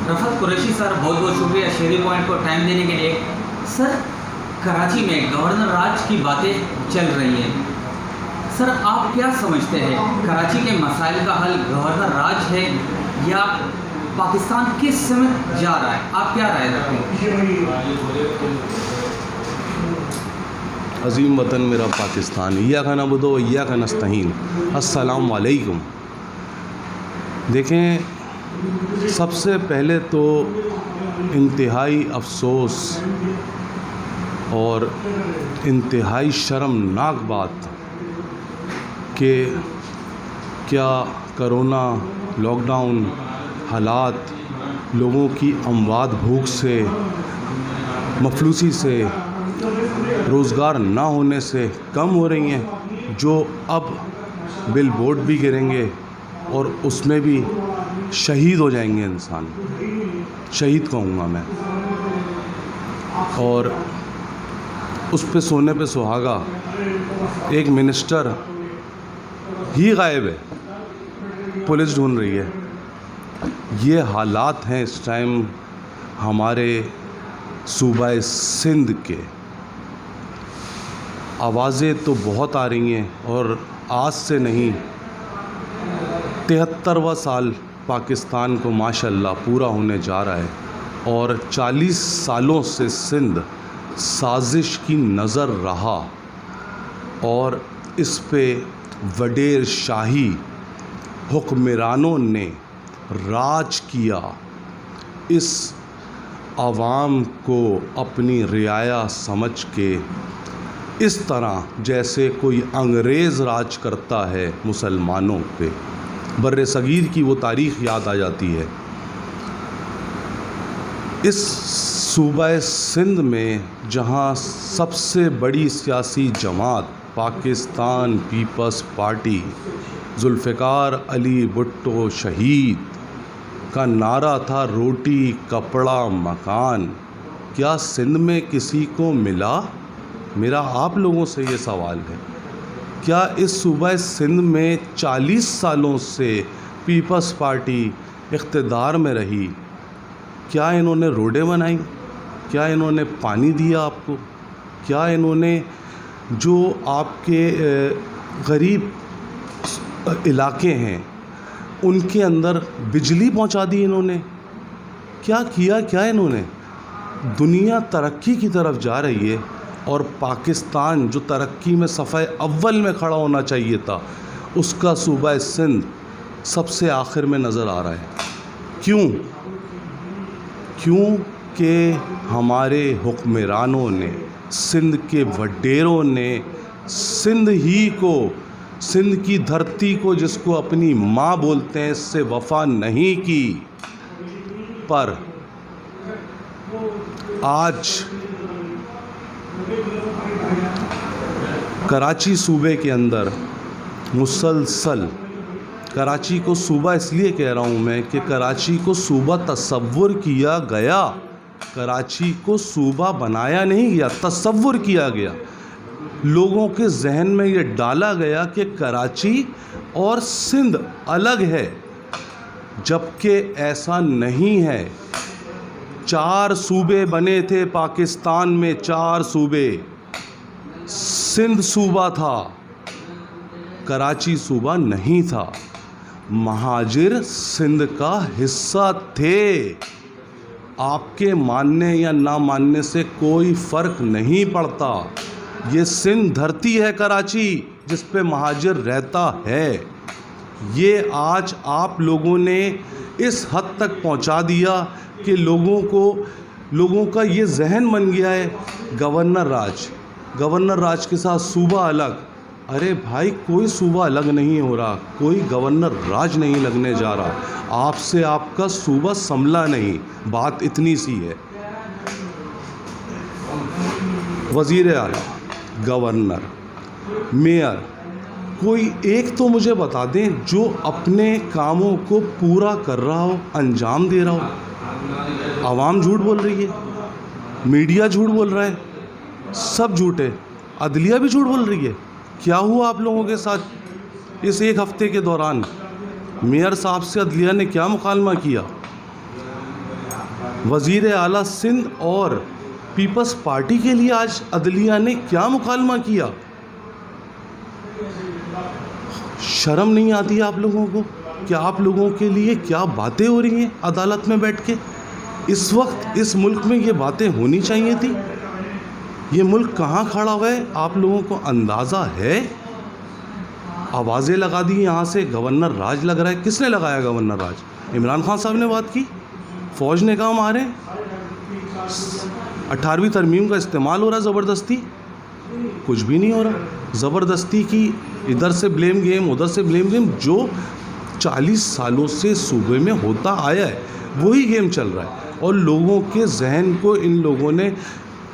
Rafat Qureshi sir, बहुत बहुत शुक्रिया शेरी पॉइंट को टाइम देने के लिए। सर, कराची में गवर्नर राज की बातें चल रही हैं। सर, आप क्या समझते हैं, कराची के मसाइल का हल गवर्नर राज है या पाकिस्तान किस समय जा रहा है? आप क्या राय रखते हैं? अजीम वतन मेरा पाकिस्तान, इय्याका नअबुदु व इय्याका नस्तईन। अस्सलाम वालेकुम। देखें, सबसे पहले तो इंतहाई अफसोस और इंतहाई शर्मनाक बात कि क्या कोरोना लॉकडाउन हालात लोगों की अमवात भूख से, मफलूसी से, रोज़गार ना होने से कम हो रही हैं, जो अब बिल बोर्ड भी गिरेंगे और उसमें भी शहीद हो जाएंगे इंसान। शहीद कहूँगा मैं। और उस पे सोने पे सुहागा एक मिनिस्टर ही गायब है, पुलिस ढूंढ रही है। ये हालात हैं इस टाइम हमारे सूबा सिंध के। आवाज़ें तो बहुत आ रही हैं और आज से नहीं, 73वां साल पाकिस्तान को माशाल्लाह पूरा होने जा रहा है और 40 सालों से सिंध साजिश की नज़र रहा और इस पे वडेर शाही हुक्मरानों ने राज किया। इस आवाम को अपनी रियाया समझ के इस तरह जैसे कोई अंग्रेज़ राज करता है मुसलमानों पे, बर्रे सगीर की वो तारीख़ याद आ जाती है। इस सूबा सिंध में जहाँ सबसे बड़ी सियासी जमात पाकिस्तान पीपल्स पार्टी, जुल्फ़िकार अली भुट्टो शहीद का नारा था रोटी कपड़ा मकान, क्या सिंध में किसी को मिला? मेरा आप लोगों से ये सवाल है। क्या इस सूबा सिंध में 40 सालों से पीपल्स पार्टी इख्तिदार में रही? क्या इन्होंने रोडें बनाई? क्या इन्होंने पानी दिया आपको? क्या इन्होंने जो आपके गरीब इलाके हैं उनके अंदर बिजली पहुंचा दी इन्होंने? क्या किया क्या इन्होंने? दुनिया तरक्की की तरफ जा रही है और पाकिस्तान जो तरक्की में सफ़े अव्वल में खड़ा होना चाहिए था, उसका सूबा सिंध सबसे आखिर में नज़र आ रहा है। क्यों कि हमारे हुक्मरानों ने, सिंध के वडेरों ने सिंध ही को, सिंध की धरती को जिसको अपनी माँ बोलते हैं, इससे वफ़ा नहीं की। पर आज कराची सूबे के अंदर मुसलसल, कराची को सूबा इसलिए कह रहा हूँ मैं कि कराची को सूबा तसव्वुर किया गया, कराची को सूबा बनाया नहीं गया, तसव्वुर किया गया। लोगों के जहन में ये डाला गया कि कराची और सिंध अलग है, जबकि ऐसा नहीं है। 4 सूबे बने थे पाकिस्तान में, 4 सूबे। सिंध सूबा था, कराची सूबा नहीं था। महाजिर सिंध का हिस्सा थे। आपके मानने या ना मानने से कोई फ़र्क नहीं पड़ता। ये सिंध धरती है कराची जिस पे महाजिर रहता है। ये आज आप लोगों ने इस हद तक पहुंचा दिया कि लोगों का ये जहन बन गया है गवर्नर राज के साथ सूबा अलग। अरे भाई, कोई सूबा अलग नहीं हो रहा, कोई गवर्नर राज नहीं लगने जा रहा। आपसे आपका सूबा संभला नहीं, बात इतनी सी है। वज़ीर आला, गवर्नर, मेयर, कोई एक तो मुझे बता दें जो अपने कामों को पूरा कर रहा हो, अंजाम दे रहा हो। आवाम झूठ बोल रही है, मीडिया झूठ बोल रहा है, सब झूठे, अदलिया भी झूठ बोल रही है। क्या हुआ आप लोगों के साथ इस एक हफ्ते के दौरान? मेयर साहब से अदलिया ने क्या मुकालमा किया, वज़ीर आला सिंध और पीपल्स पार्टी के लिए आज अदलिया ने क्या मुकालमा किया। शर्म नहीं आती है आप लोगों को कि आप लोगों के लिए क्या बातें हो रही हैं अदालत में बैठ के। इस वक्त इस मुल्क में ये बातें होनी चाहिए थी। ये मुल्क कहाँ खड़ा हुआ है आप लोगों को अंदाज़ा है। आवाज़ें लगा दी यहाँ से गवर्नर राज लग रहा है। किसने लगाया गवर्नर राज? इमरान खान साहब ने बात की, फ़ौज ने कहा मारे, 18वीं तरमीम का इस्तेमाल हो रहा है ज़बरदस्ती। कुछ भी नहीं हो रहा। ज़बरदस्ती की इधर से ब्लेम गेम, उधर से ब्लेम गेम। जो 40 सालों से सूबे में होता आया है वही गेम चल रहा है और लोगों के जहन को इन लोगों ने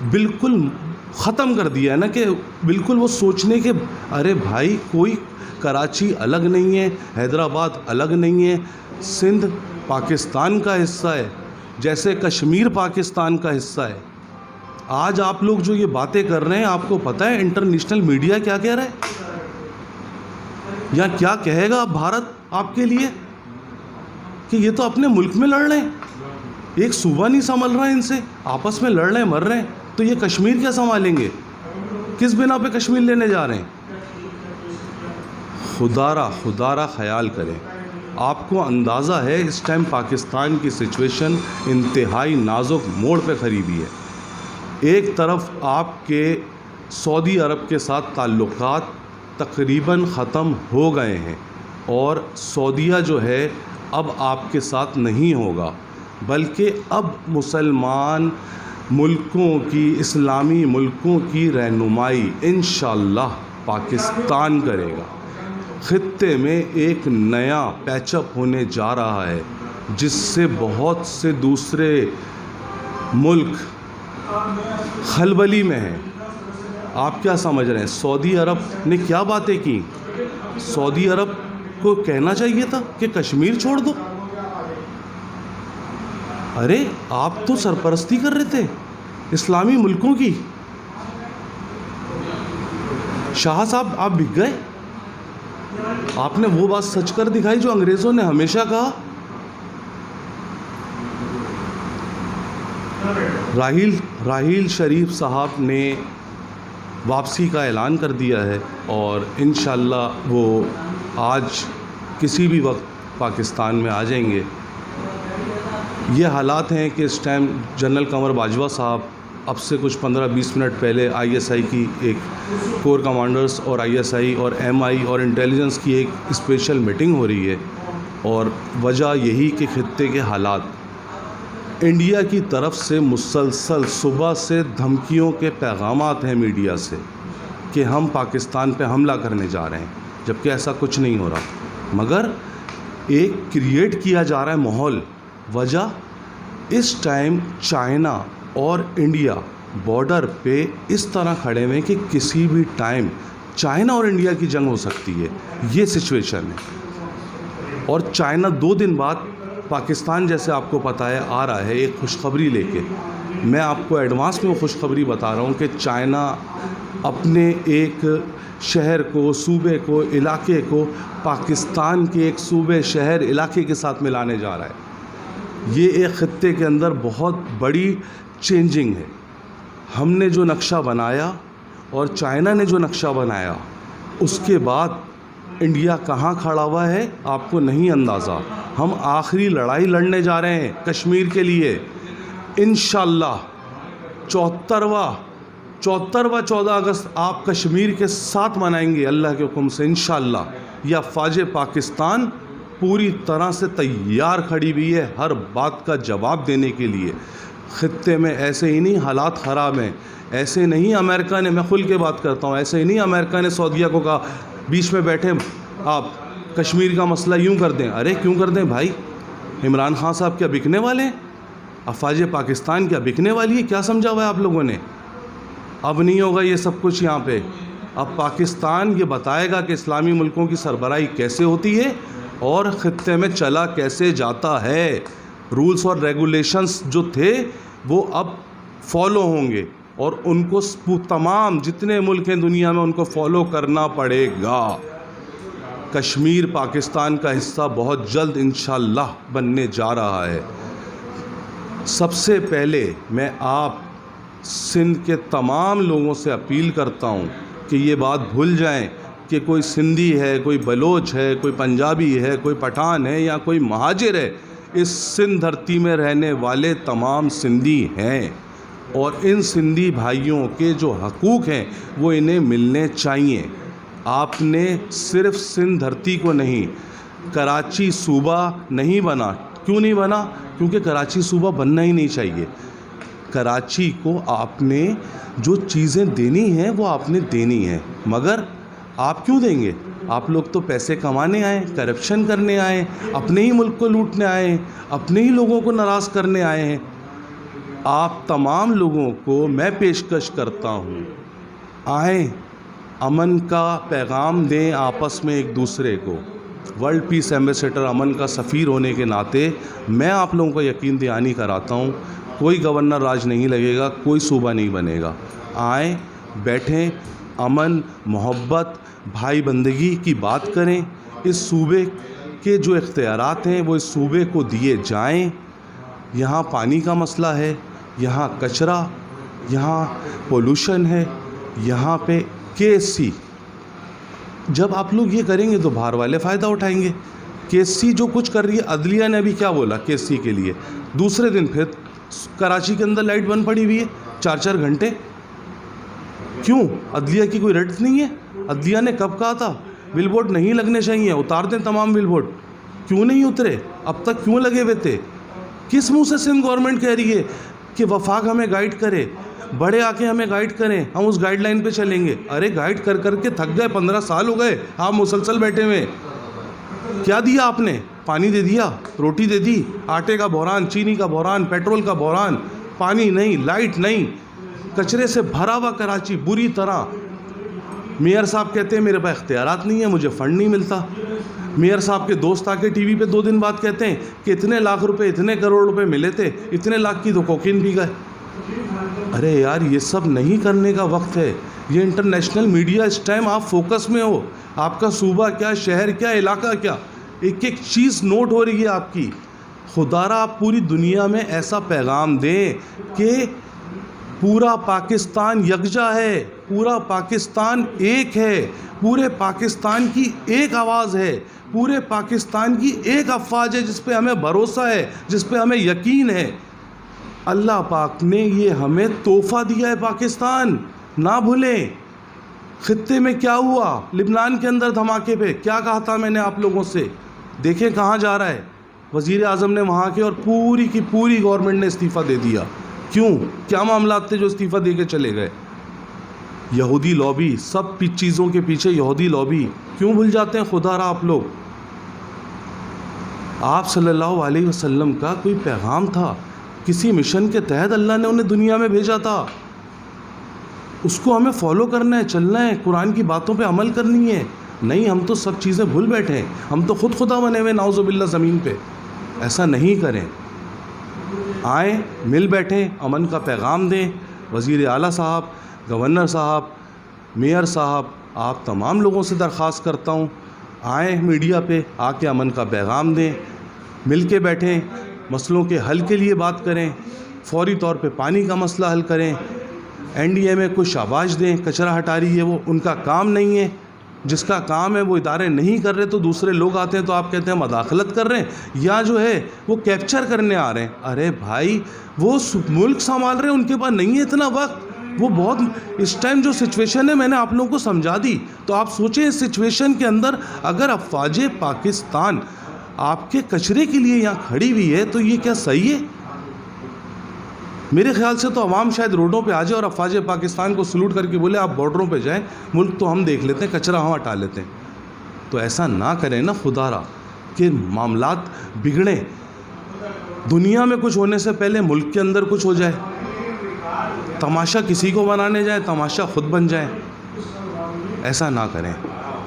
बिल्कुल ख़त्म कर दिया है ना, कि बिल्कुल वो सोचने के अरे भाई कोई कराची अलग नहीं है, हैदराबाद अलग नहीं है, सिंध पाकिस्तान का हिस्सा है, जैसे कश्मीर पाकिस्तान का हिस्सा है। आज आप लोग जो ये बातें कर रहे हैं, आपको पता है इंटरनेशनल मीडिया क्या कह रहा है या क्या कहेगा भारत आपके लिए, कि ये तो अपने मुल्क में लड़ रहे हैं, एक सूबा नहीं संभल रहा है इनसे, आपस में लड़ रहे हैं, मर रहे हैं, तो ये कश्मीर क्या संभालेंगे? किस बिना पे कश्मीर लेने जा रहे हैं? खुदारा ख्याल करें। आपको अंदाज़ा है इस टाइम पाकिस्तान की सिचुएशन इंतहाई नाजुक मोड़ पे खड़ी हुई है। एक तरफ आपके सऊदी अरब के साथ ताल्लुकात तकरीबन ख़त्म हो गए हैं और सऊदीया जो है अब आपके साथ नहीं होगा, बल्कि अब मुसलमान मुल्कों की, इस्लामी मुल्कों की रहनुमाई इंशाअल्लाह पाकिस्तान करेगा। ख़ित्ते में एक नया पैचअप होने जा रहा है जिससे बहुत से दूसरे मुल्क खलबली में हैं। आप क्या समझ रहे हैं? सऊदी अरब ने क्या बातें की? सऊदी अरब को कहना चाहिए था कि कश्मीर छोड़ दो। अरे आप तो सरपरस्ती कर रहे थे इस्लामी मुल्कों की। शाह साहब आप बिक गए। आपने वो बात सच कर दिखाई जो अंग्रेज़ों ने हमेशा कहा। राहील शरीफ साहब ने वापसी का ऐलान कर दिया है और इंशाअल्लाह वो आज किसी भी वक्त पाकिस्तान में आ जाएंगे। ये हालात हैं कि इस टाइम जनरल कंवर बाजवा साहब अब से कुछ 15-20 मिनट पहले ISI की एक कोर कमांडर्स और ISI और MI और इंटेलिजेंस की एक स्पेशल मीटिंग हो रही है और वजह यही कि खित्ते के हालात, इंडिया की तरफ से मुसलसल सुबह से धमकियों के पैगामात हैं मीडिया से कि हम पाकिस्तान पे हमला करने जा रहे हैं, जबकि ऐसा कुछ नहीं हो रहा, मगर एक क्रिएट किया जा रहा है माहौल। वजह इस टाइम चाइना और इंडिया बॉर्डर पे इस तरह खड़े हुए कि किसी भी टाइम चाइना और इंडिया की जंग हो सकती है, ये सिचुएशन है। और चाइना 2 दिन बाद पाकिस्तान, जैसे आपको पता है, आ रहा है एक खुशखबरी लेके। मैं आपको एडवांस में वो खुशखबरी बता रहा हूँ कि चाइना अपने एक शहर को, सूबे को, इलाके को पाकिस्तान के एक सूबे, शहर, इलाके के साथ मिलाने जा रहा है। ये एक ख़ित्ते के अंदर बहुत बड़ी चेंजिंग है। हमने जो नक्शा बनाया और चाइना ने जो नक्शा बनाया, उसके बाद इंडिया कहाँ खड़ा हुआ है आपको नहीं अंदाज़ा। हम आखिरी लड़ाई लड़ने जा रहे हैं कश्मीर के लिए। इंशाअल्लाह 74वां 14 अगस्त आप कश्मीर के साथ मनाएंगे अल्लाह के हुक्म से इंशाअल्लाह। या फ़ौज पाकिस्तान पूरी तरह से तैयार खड़ी हुई है हर बात का जवाब देने के लिए। ख़ित्ते में ऐसे ही नहीं हालात ख़राब हैं, ऐसे नहीं अमेरिका ने, मैं खुल के बात करता हूँ, ऐसे ही नहीं अमेरिका ने सऊदीया को कहा बीच में बैठे आप कश्मीर का मसला यूँ कर दें। अरे क्यों कर दें भाई? इमरान खान साहब क्या बिकने वाले हैं? अफ़वाज पाकिस्तान क्या बिकने वाली है? क्या समझा हुआ है आप लोगों ने? अब नहीं होगा ये सब कुछ यहाँ पे। अब पाकिस्तान ये बताएगा कि इस्लामी मुल्कों की सरबराही कैसे होती है और ख़ित्ते में चला कैसे जाता है। रूल्स और रेगुलेशंस जो थे वो अब फॉलो होंगे और उनको तमाम जितने मुल्क हैं दुनिया में उनको फॉलो करना पड़ेगा। कश्मीर पाकिस्तान का हिस्सा बहुत जल्द इंशाअल्लाह बनने जा रहा है। सबसे पहले मैं आप सिंध के तमाम लोगों से अपील करता हूँ कि ये बात भूल जाएं कि कोई सिंधी है, कोई बलोच है, कोई पंजाबी है, कोई पठान है या कोई महाजिर है। इस सिंध धरती में रहने वाले तमाम सिंधी हैं और इन सिंधी भाइयों के जो हकूक़ हैं वो इन्हें मिलने चाहिए। आपने सिर्फ़ सिंध धरती को नहीं, कराची सूबा नहीं बना। क्यों नहीं बना? क्योंकि कराची सूबा बनना ही नहीं चाहिए। कराची को आपने जो चीज़ें देनी हैं वो आपने देनी है, मगर आप क्यों देंगे? आप लोग तो पैसे कमाने आए, करप्शन करने आए, अपने ही मुल्क को लूटने आए, अपने ही लोगों को नाराज़ करने आए हैं। आप तमाम लोगों को मैं पेशकश करता हूँ, आएँ, अमन का पैगाम दें आपस में एक दूसरे को। वर्ल्ड पीस एम्बेसडर, अमन का सफ़ीर होने के नाते मैं आप लोगों को यकीन दहानी कराता हूँ, कोई गवर्नर राज नहीं लगेगा, कोई सूबा नहीं बनेगा। आएँ, बैठें, अमन, मोहब्बत, भाई बंदगी की बात करें। इस सूबे के जो इख्तियारात हैं वो इस सूबे को दिए जाएं। यहाँ पानी का मसला है, यहाँ कचरा, यहाँ पोल्यूशन है, यहाँ पे केएससी। जब आप लोग ये करेंगे तो बाहर वाले फ़ायदा उठाएंगे। केएससी जो कुछ कर रही है, अदलिया ने अभी क्या बोला केएससी के लिए, दूसरे दिन फिर कराची के अंदर लाइट बंद पड़ी हुई है 4-4 घंटे। क्यों? अदलिया की कोई रट नहीं है? अदलिया ने कब कहा था बिलबोर्ड नहीं लगने चाहिए, उतार दें तमाम बिलबोर्ड? क्यों नहीं उतरे? अब तक क्यों लगे हुए थे? किस मुंह से सिंध गवर्नमेंट कह रही है कि वफाक हमें गाइड करे, बड़े आके हमें गाइड करें, हम उस गाइडलाइन पे चलेंगे? अरे गाइड कर कर के थक गए, 15 साल हो गए आप मुसलसल बैठे हुए। क्या दिया आपने? पानी दे दिया, रोटी दे दी, आटे का बहरान, चीनी का बहरान, पेट्रोल का बहरान, पानी नहीं, लाइट नहीं, कचरे से भरा हुआ कराची बुरी तरह। मेयर साहब कहते हैं मेरे पास इख्तियारात नहीं है, मुझे फ़ंड नहीं मिलता। मेयर साहब के दोस्त आके टीवी पे 2 दिन बाद कहते हैं कि इतने लाख रुपए, इतने करोड़ रुपए मिले थे, इतने लाख की तो कोकीन पी गए। अरे यार, ये सब नहीं करने का वक्त है। ये इंटरनेशनल मीडिया, इस टाइम आप फोकस में हो। आपका सूबा क्या, शहर क्या, इलाका क्या, एक एक चीज़ नोट हो रही है आपकी। खुदारा आप पूरी दुनिया में ऐसा पैगाम दें कि पूरा पाकिस्तान यकजा है, पूरा पाकिस्तान एक है, पूरे पाकिस्तान की एक आवाज़ है, पूरे पाकिस्तान की एक अफवाज है जिस पे हमें भरोसा है, जिस पे हमें यकीन है। अल्लाह पाक ने ये हमें तोहफ़ा दिया है पाकिस्तान, ना भूलें। खित्ते में क्या हुआ, लिबनान के अंदर धमाके पे क्या कहा था मैंने आप लोगों से, देखें कहाँ जा रहा है। वज़ीर आज़म ने वहाँ के और पूरी की पूरी गवर्नमेंट ने इस्तीफ़ा दे दिया। क्यों? क्या मामला थे जो इस्तीफ़ा दे के चले गए? यहूदी लॉबी, सब चीज़ों के पीछे यहूदी लॉबी। क्यों भूल जाते हैं खुदारा आप लोग? आप सल्लल्लाहु अलैहि वसल्लम का कोई पैगाम था, किसी मिशन के तहत अल्लाह ने उन्हें दुनिया में भेजा था, उसको हमें फॉलो करना है, चलना है, कुरान की बातों पे अमल करनी है। नहीं, हम तो सब चीज़ें भूल बैठे हैं, हम तो खुद खुदा बने हुए नाउज़ुबिल्लाह ज़मीन पे। ऐसा नहीं करें। आएँ, मिल बैठें, अमन का पैगाम दें। वज़ीर आला साहब, गवर्नर साहब, मेयर साहब, आप तमाम लोगों से दरख्वास्त करता हूँ, आएँ मीडिया पे आके अमन का पैगाम दें, मिल के बैठें, मसलों के हल के लिए बात करें, फौरी तौर पे पानी का मसला हल करें। NDMA को शाबाश दें, कचरा हटा रही है वो, उनका काम नहीं है। जिसका काम है वो इदारे नहीं कर रहे तो दूसरे लोग आते हैं तो आप कहते हैं मदाखलत कर रहे हैं, या जो है वो कैप्चर करने आ रहे हैं। अरे भाई, वो मुल्क संभाल रहे हैं, उनके पास नहीं है इतना वक्त। वो बहुत, इस टाइम जो सिचुएशन है मैंने आप लोगों को समझा दी। तो आप सोचें इस सिचुएशन के अंदर अगर अफवाज पाकिस्तान आपके कचरे के लिए यहाँ खड़ी हुई है तो ये क्या सही है? मेरे ख्याल से तो अवाम शायद रोडों पे आ जाए और अफवाज पाकिस्तान को सलूट करके बोले आप बॉर्डरों पे जाएं, मुल्क तो हम देख लेते हैं, कचरा हम हटा लेते हैं। तो ऐसा ना करें ना खुदारा कि मामलात बिगड़े। दुनिया में कुछ होने से पहले मुल्क के अंदर कुछ हो जाए, तमाशा किसी को बनाने जाए, तमाशा खुद बन जाए। ऐसा ना करें।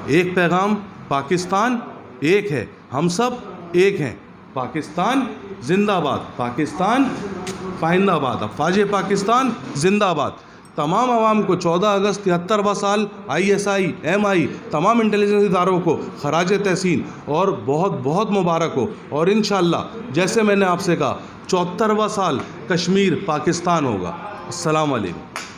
एक पैगाम, पाकिस्तान एक है, हम सब एक हैं। पाकिस्तान जिंदाबाद, पाकिस्तान पाइंदाबाद, अफवाज पाकिस्तान जिंदाबाद। तमाम आवाम को 14 अगस्त 73वां साल ISI, MI तमाम इंटेलिजेंस इदारों को खराज तहसीन और बहुत बहुत मुबारक हो। और इंशाअल्लाह जैसे मैंने आपसे कहा 74वां साल कश्मीर पाकिस्तान होगा। अस्सलाम वालेकुम।